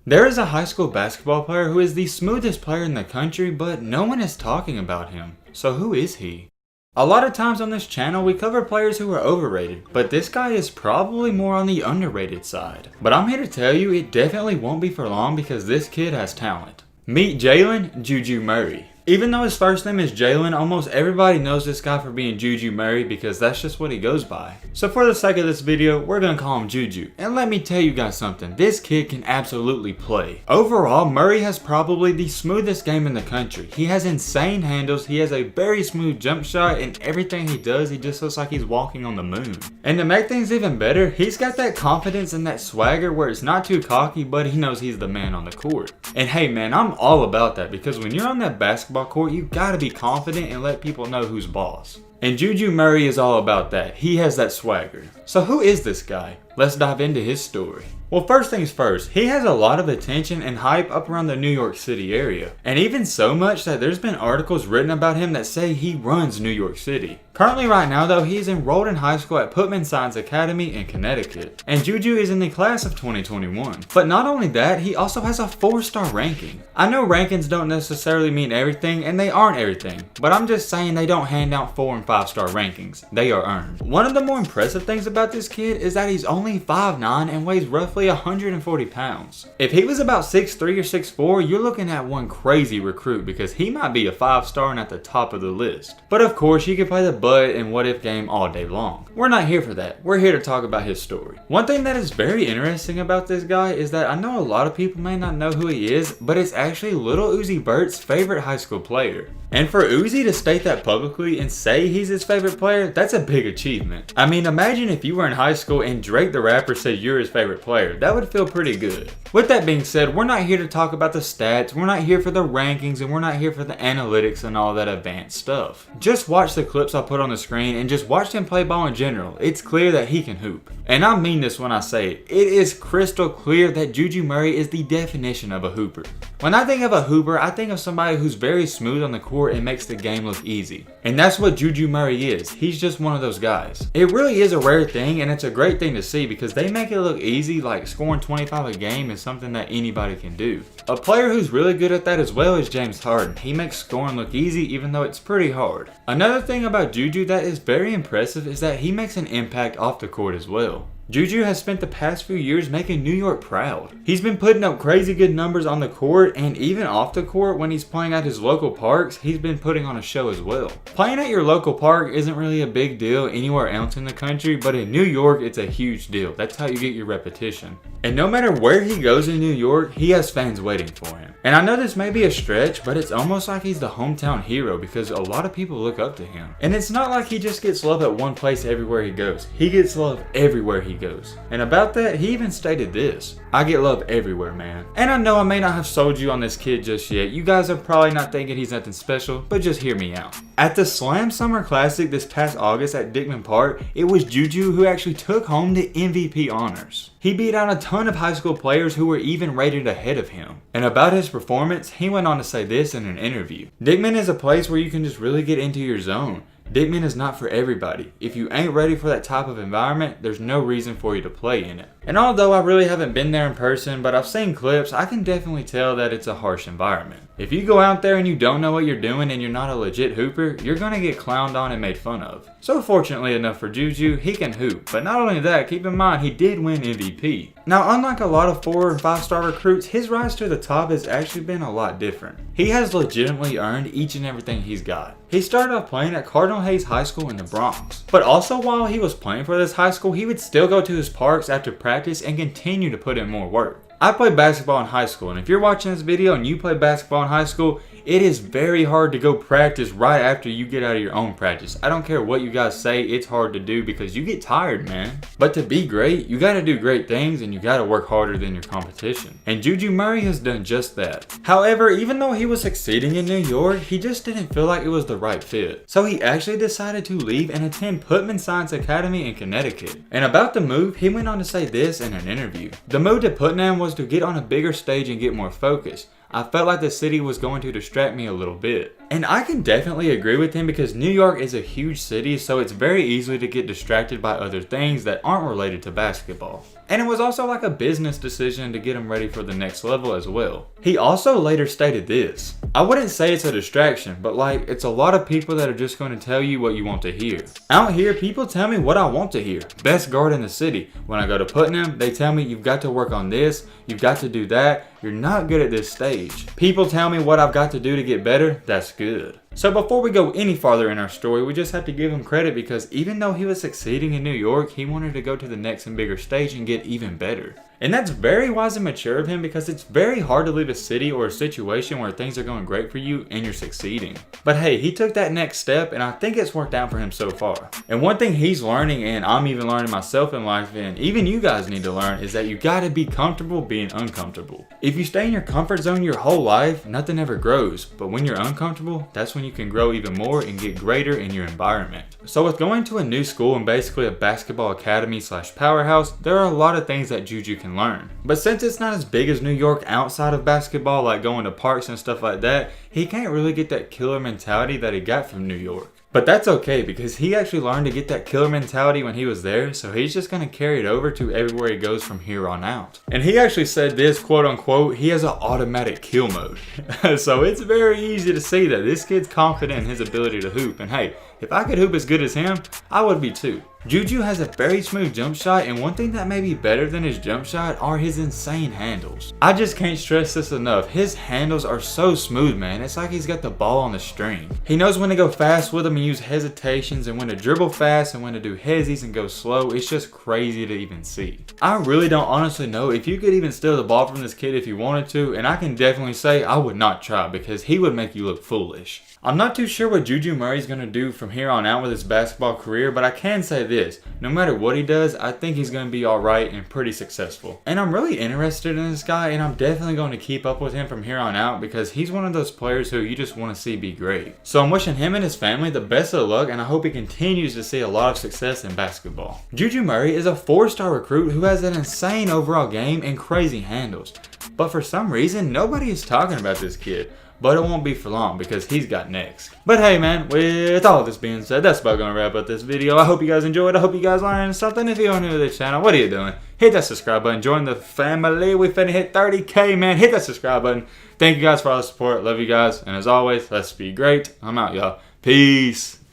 There is a high school basketball player who is the smoothest player in the country, but no one is talking about him. So who is he? A lot of times on this channel we cover players who are overrated, but this guy is probably more on the underrated side. But I'm here to tell you it definitely won't be for long because this kid has talent. Meet Jalen Juju Murray. Even though his first name is Jalen, almost everybody knows this guy for being Juju Murray because that's just what he goes by. So for the sake of this video, we're gonna call him Juju. And let me tell you guys something, this kid can absolutely play. Overall, Murray has probably the smoothest game in the country. He has insane handles, he has a very smooth jump shot, and everything he does, he just looks like he's walking on the moon. And to make things even better, he's got that confidence and that swagger where it's not too cocky, but he knows he's the man on the court. And hey man, I'm all about that because when you're on that basketball court, you gotta be confident and let people know who's boss. And Juju Murray is all about that. He has that swagger. So who is this guy? Let's dive into his story. Well, first things first, he has a lot of attention and hype up around the New York City area. And even so much that there's been articles written about him that say he runs New York City. Currently right now though, he is enrolled in high school at Putnam Science Academy in Connecticut. And Juju is in the class of 2021. But not only that, he also has a 4-star ranking. I know rankings don't necessarily mean everything and they aren't everything. But I'm just saying they don't hand out 4 and 5-star rankings. They are earned. One of the more impressive things about this kid is that he's only 5'9" and weighs roughly 140 pounds. If he was about 6'3" or 6'4", you're looking at one crazy recruit because he might be a 5-star and at the top of the list. But of course, he could play the butt and what if game all day long. We're not here for that. We're here to talk about his story. One thing that is very interesting about this guy is that I know a lot of people may not know who he is, but it's actually Lil Uzi Vert's favorite high school player. And for Uzi to state that publicly and say he's his favorite player, that's a big achievement. I mean, imagine if you were in high school and Drake the rapper said you're his favorite player. That would feel pretty good. With that being said, we're not here to talk about the stats, we're not here for the rankings, and we're not here for the analytics and all that advanced stuff. Just watch the clips I put on the screen and just watch him play ball in general. It's clear that he can hoop. And I mean this when I say it. It is crystal clear that Juju Murray is the definition of a hooper. When I think of a hooper, I think of somebody who's very smooth on the court and makes the game look easy. And that's what Juju Murray is. He's just one of those guys. It really is a rare thing and it's a great thing to see because they make it look easy, like scoring 25 a game is something that anybody can do. A player who's really good at that as well is James Harden. He makes scoring look easy even though it's pretty hard. Another thing about Juju that is very impressive is that he makes an impact off the court as well. Juju has spent the past few years making New York proud. He's been putting up crazy good numbers on the court and even off the court when he's playing at his local parks, he's been putting on a show as well. Playing at your local park isn't really a big deal anywhere else in the country, but in New York it's a huge deal. That's how you get your repetition. And no matter where he goes in New York, he has fans waiting for him. And I know this may be a stretch, but it's almost like he's the hometown hero because a lot of people look up to him. And it's not like he just gets love at one place everywhere he goes. He gets love everywhere he goes. And about that, he even stated this: I get love everywhere, man. And I know I may not have sold you on this kid just yet. You guys are probably not thinking he's nothing special, but just hear me out. At the Slam Summer Classic this past August at Dignan Park, it was Juju who actually took home the MVP honors. He beat out a ton of high school players who were even rated ahead of him. And about his performance, he went on to say this in an interview: Dignan is a place where you can just really get into your zone. Dignan is not for everybody. If you ain't ready for that type of environment, there's no reason for you to play in it. And although I really haven't been there in person, but I've seen clips, I can definitely tell that it's a harsh environment. If you go out there and you don't know what you're doing and you're not a legit hooper, you're gonna get clowned on and made fun of. So fortunately enough for Juju, he can hoop. But not only that, keep in mind he did win MVP. Now unlike a lot of 4 and 5-star recruits, his rise to the top has actually been a lot different. He has legitimately earned each and everything he's got. He started off playing at Cardinal Hayes High School in the Bronx. But also while he was playing for this high school, he would still go to his parks after practice and continue to put in more work. I played basketball in high school, and if you're watching this video and you play basketball in high school, it is very hard to go practice right after you get out of your own practice. I don't care what you guys say, it's hard to do because you get tired, man. But to be great, you gotta do great things and you gotta work harder than your competition. And Juju Murray has done just that. However, even though he was succeeding in New York, he just didn't feel like it was the right fit. So he actually decided to leave and attend Putnam Science Academy in Connecticut. And about the move, he went on to say this in an interview: the move to Putnam was to get on a bigger stage and get more focus. I felt like the city was going to distract me a little bit. And I can definitely agree with him because New York is a huge city, so it's very easy to get distracted by other things that aren't related to basketball. And it was also like a business decision to get him ready for the next level as well. He also later stated this: I wouldn't say it's a distraction, but like it's a lot of people that are just going to tell you what you want to hear. Out here, people tell me what I want to hear. Best guard in the city. When I go to Putnam, they tell me you've got to work on this, you've got to do that, you're not good at this stage. People tell me what I've got to do to get better, that's good. So before we go any farther in our story, we just have to give him credit because even though he was succeeding in New York, he wanted to go to the next and bigger stage and get even better. And that's very wise and mature of him because it's very hard to leave a city or a situation where things are going great for you and you're succeeding. But hey, he took that next step and I think it's worked out for him so far. And one thing he's learning, and I'm even learning myself in life, and even you guys need to learn, is that you gotta be comfortable being uncomfortable. If you stay in your comfort zone your whole life, nothing ever grows. But when you're uncomfortable, that's when you can grow even more and get greater in your environment. So with going to a new school and basically a basketball academy / powerhouse, there are a lot of things that Juju can learn. But since it's not as big as New York outside of basketball, like going to parks and stuff like that, he can't really get that killer mentality that he got from New York. But that's okay because he actually learned to get that killer mentality when he was there, so he's just going to carry it over to everywhere he goes from here on out. And he actually said this, quote unquote, he has an automatic kill mode. So it's very easy to see that this kid's confident in his ability to hoop, and hey, if I could hoop as good as him, I would be too. Juju has a very smooth jump shot, and one thing that may be better than his jump shot are his insane handles. I just can't stress this enough. His handles are so smooth, man. It's like he's got the ball on the string. He knows when to go fast with them and use hesitations, and when to dribble fast and when to do hezzies and go slow. It's just crazy to even see. I really don't honestly know if you could even steal the ball from this kid if you wanted to, and I can definitely say I would not try because he would make you look foolish. I'm not too sure what Juju Murray's going to do from here on out with his basketball career, but I can say this: no matter what he does, I think he's going to be alright and pretty successful. And I'm really interested in this guy, and I'm definitely going to keep up with him from here on out because he's one of those players who you just want to see be great. So I'm wishing him and his family the best of luck, and I hope he continues to see a lot of success in basketball. Juju Murray is a 4-star recruit who has an insane overall game and crazy handles. But for some reason, nobody is talking about this kid. But it won't be for long because he's got next. But hey man, with all this being said, that's about gonna wrap up this video. I hope you guys enjoyed. I hope you guys learned something. If you're new to this channel, what are you doing? Hit that subscribe button. Join the family. We finna hit 30K, man. Hit that subscribe button. Thank you guys for all the support. Love you guys. And as always, let's be great. I'm out, y'all. Peace.